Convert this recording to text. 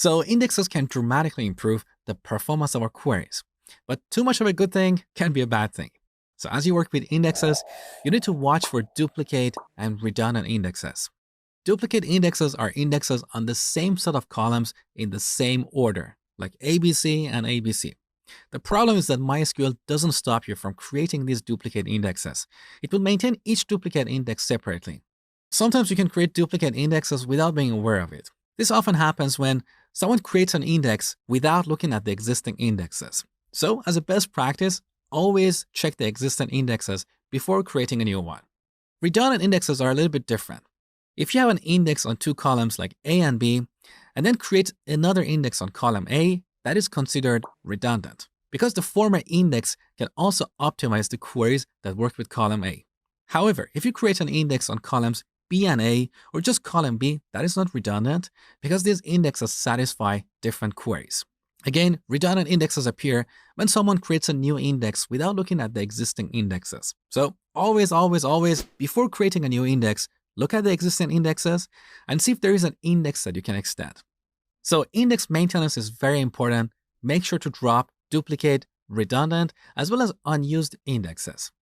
So indexes can dramatically improve the performance of our queries, but too much of a good thing can be a bad thing. So as you work with indexes, you need to watch for duplicate and redundant indexes. Duplicate indexes are indexes on the same set of columns in the same order, like ABC and ABC. The problem is that MySQL doesn't stop you from creating these duplicate indexes. It will maintain each duplicate index separately. Sometimes you can create duplicate indexes without being aware of it. This often happens when someone creates an index without looking at the existing indexes. So, as a best practice, always check the existing indexes before creating a new one. Redundant indexes are a little bit different. If you have an index on two columns like A and B, and then create another index on column A, that is considered redundant, because the former index can also optimize the queries that work with column A. However, if you create an index on columns B and A, or just column B, that is not redundant, because these indexes satisfy different queries. Again, redundant indexes appear when someone creates a new index without looking at the existing indexes. So always, before creating a new index, look at the existing indexes and see if there is an index that you can extend. So index maintenance is very important. Make sure to drop, duplicate, redundant, as well as unused indexes.